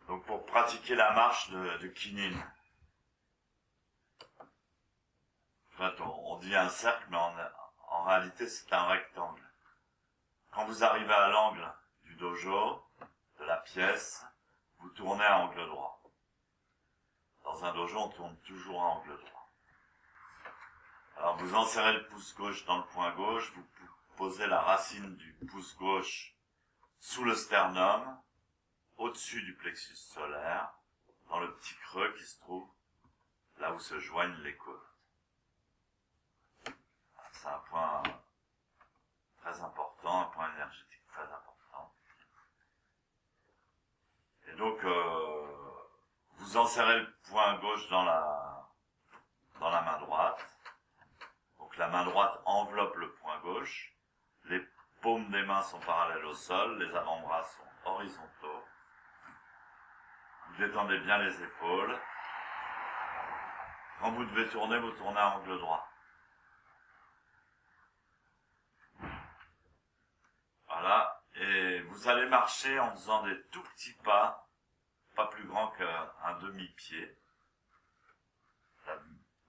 Donc pour pratiquer la marche de Kinin. En fait, on dit un cercle, mais en réalité c'est un rectangle. Quand vous arrivez à l'angle du dojo, de la pièce, vous tournez à angle droit. Dans un dojo, on tourne toujours à angle droit. Alors vous insérez le pouce gauche dans le point gauche, vous posez la racine du pouce gauche sous le sternum, au-dessus du plexus solaire, dans le petit creux qui se trouve là où se joignent les côtes. C'est un point très important, un point énergétique très important. Et donc, vous insérez le point gauche dans la main droite. Donc la main droite enveloppe le point gauche. Les paumes des mains sont parallèles au sol, les avant-bras sont horizontaux. Vous détendez bien les épaules. Quand vous devez tourner, vous tournez à angle droit. Voilà, et vous allez marcher en faisant des tout petits pas, pas plus grands qu'un demi-pied, la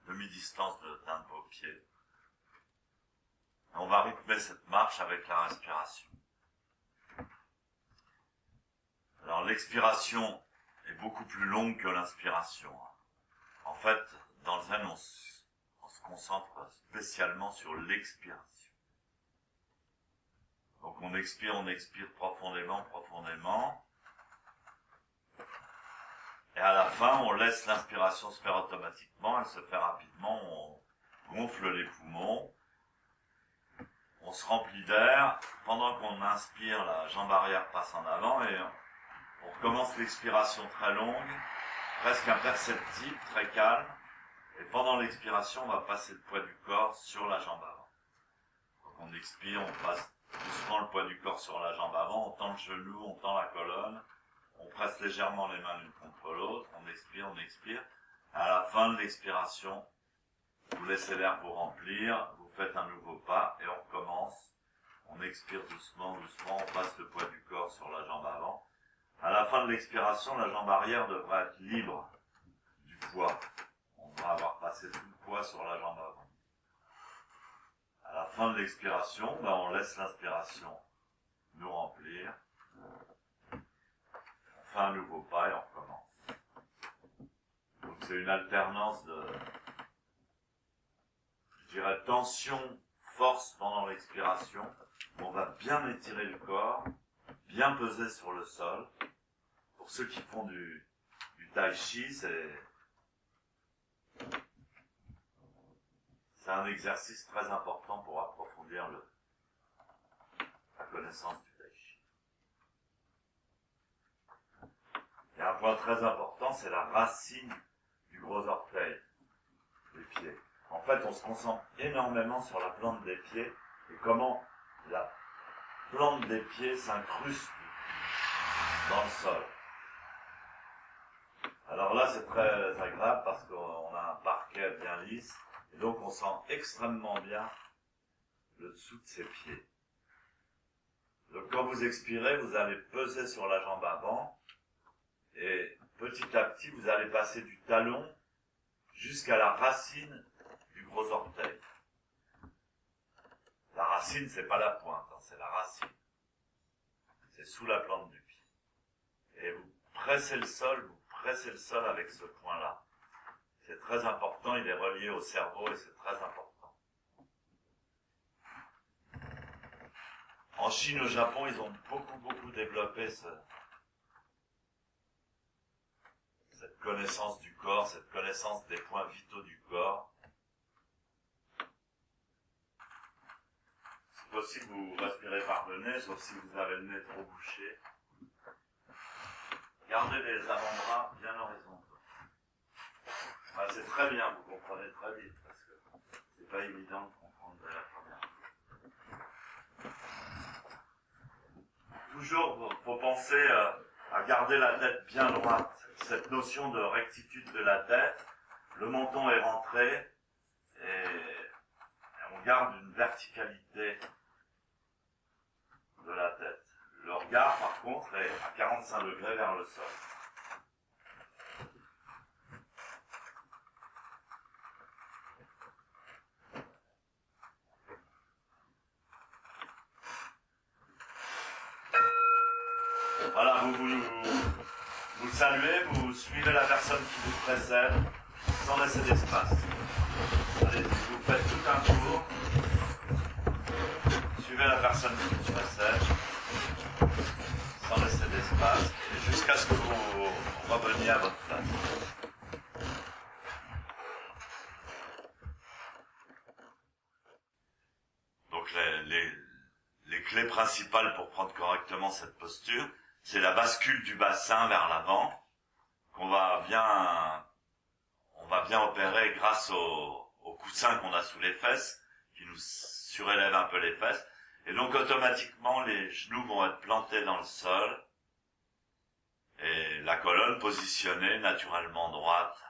demi-distance d'un de vos pieds. Et on va rythmer cette marche avec la respiration. Alors l'expiration est beaucoup plus longue que l'inspiration. En fait, dans le zen, on se concentre spécialement sur l'expiration. Donc on expire profondément, profondément. Et à la fin, on laisse l'inspiration se faire automatiquement, elle se fait rapidement, on gonfle les poumons, on se remplit d'air. Pendant qu'on inspire, la jambe arrière passe en avant et on recommence l'expiration très longue, presque imperceptible, très calme. Et pendant l'expiration, on va passer le poids du corps sur la jambe avant. Donc on expire, on passe doucement le poids du corps sur la jambe avant, on tend le genou, on tend la colonne, on presse légèrement les mains l'une contre l'autre, on expire. À la fin de l'expiration, vous laissez l'air vous remplir, vous faites un nouveau pas et on recommence. On expire doucement, doucement, on passe le poids du corps sur la jambe avant. À la fin de l'expiration, la jambe arrière devrait être libre du poids. On devrait avoir passé tout le poids sur la jambe avant. À la fin de l'expiration, on laisse l'inspiration nous remplir. On fait un nouveau pas et on recommence. Donc c'est une alternance de, je dirais, tension, force pendant l'expiration. On va bien étirer le corps, bien peser sur le sol. Pour ceux qui font du tai chi, c'est un exercice très important pour approfondir la connaissance du tai chi. Et un point très important, c'est la racine du gros orteil des pieds. En fait, on se concentre énormément sur la plante des pieds et comment la plante des pieds s'incruste dans le sol. Alors là, c'est très agréable parce qu'on a un parquet bien lisse et donc on sent extrêmement bien le dessous de ses pieds. Donc quand vous expirez, vous allez peser sur la jambe avant et petit à petit, vous allez passer du talon jusqu'à la racine du gros orteil. La racine, c'est pas la pointe, c'est la racine. C'est sous la plante du pied. Et vous pressez le sol avec ce point-là. C'est très important, il est relié au cerveau et c'est très important. En Chine, au Japon, ils ont beaucoup développé cette connaissance du corps, cette connaissance des points vitaux du corps. C'est possible que vous respirez par le nez, sauf si vous avez le nez trop bouché. Gardez les avant-bras bien horizontaux. Enfin, c'est très bien, vous comprenez très vite, parce que c'est pas évident de comprendre dès la première fois. Toujours, il faut penser à garder la tête bien droite. Cette notion de rectitude de la tête, le menton est rentré et on garde une verticalité de la tête. Le regard, par contre, est à 45 degrés vers le sol. Voilà, vous saluez, vous suivez la personne qui vous précède, sans laisser d'espace. Allez, vous faites tout un tour. Suivez la personne qui vous précède, sans laisser d'espace, et jusqu'à ce que vous reveniez à votre place. Donc les clés principales pour prendre correctement cette posture, c'est la bascule du bassin vers l'avant, qu'on va bien opérer grâce au coussin qu'on a sous les fesses, qui nous surélève un peu les fesses. Et donc automatiquement, les genoux vont être plantés dans le sol, et la colonne positionnée naturellement droite.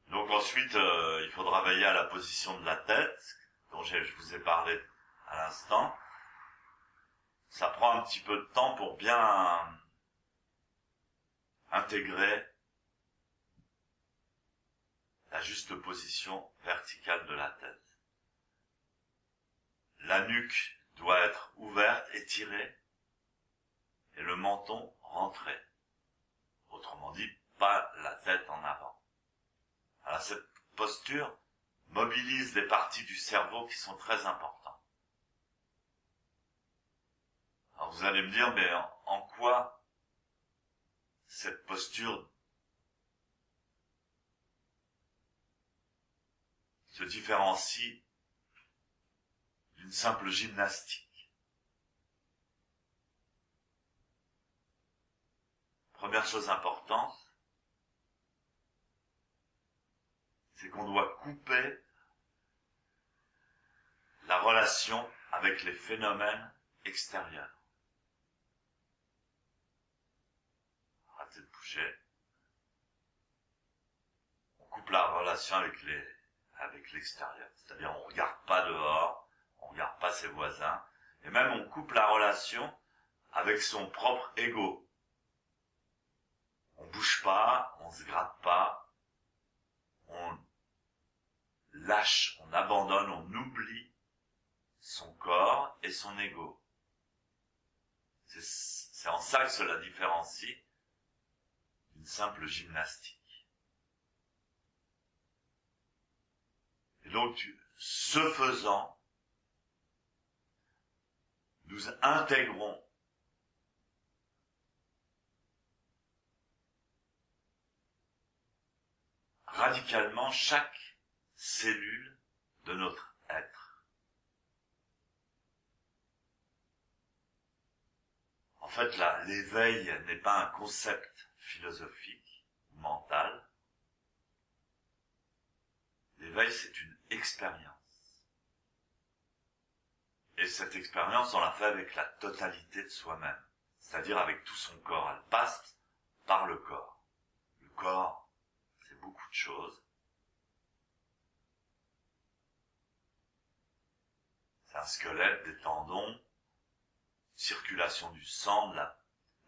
Donc ensuite, il faudra veiller à la position de la tête, dont je vous ai parlé à l'instant. Ça prend un petit peu de temps pour bien intégrer la juste position verticale de la tête. La nuque doit être ouverte, étirée, et le menton rentré. Autrement dit, pas la tête en avant. Alors cette posture mobilise des parties du cerveau qui sont très importantes. Alors vous allez me dire, mais en quoi cette posture se différencie d'une simple gymnastique? Première chose importante, c'est qu'on doit couper la relation avec les phénomènes extérieurs. Arrêtez de bouger. On coupe la relation avec l'extérieur. C'est-à-dire on regarde pas dehors, on regarde pas ses voisins, et même on coupe la relation avec son propre ego. On bouge pas, on se gratte pas, on lâche, on abandonne, on oublie son corps et son ego. C'est en ça que cela différencie d'une simple gymnastique. Et donc, ce faisant, nous intégrons radicalement chaque cellule de notre être. En fait, l'éveil n'est pas un concept philosophique ou mental. L'éveil, c'est une expérience. Et cette expérience, on la fait avec la totalité de soi-même, c'est-à-dire avec tout son corps. Elle passe par le corps. Le corps, c'est beaucoup de choses. C'est un squelette, des tendons, circulation du sang, de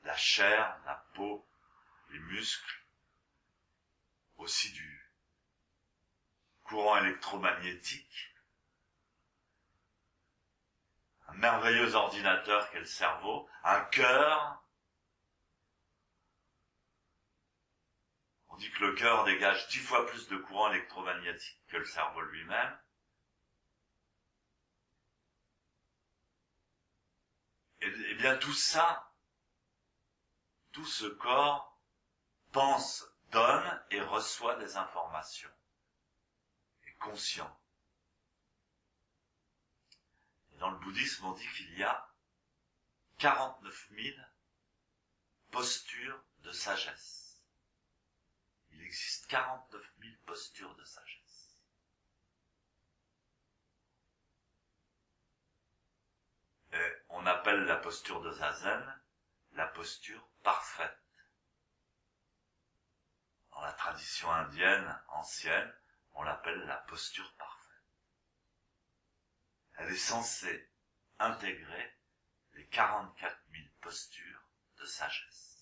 la chair, de la peau, les muscles, aussi du courant électromagnétique, un merveilleux ordinateur qu'est le cerveau, un cœur. On dit que le cœur dégage 10 fois plus de courant électromagnétique que le cerveau lui-même. Et bien tout ça, tout ce corps pense, donne et reçoit des informations. Est conscient. Et dans le bouddhisme, on dit qu'il y a 49 000 postures de sagesse. Il existe 49 000 postures de sagesse. Et on appelle la posture de Zazen la posture parfaite. Dans la tradition indienne ancienne, on l'appelle la posture parfaite. Elle est censée intégrer les 44 000 postures de sagesse.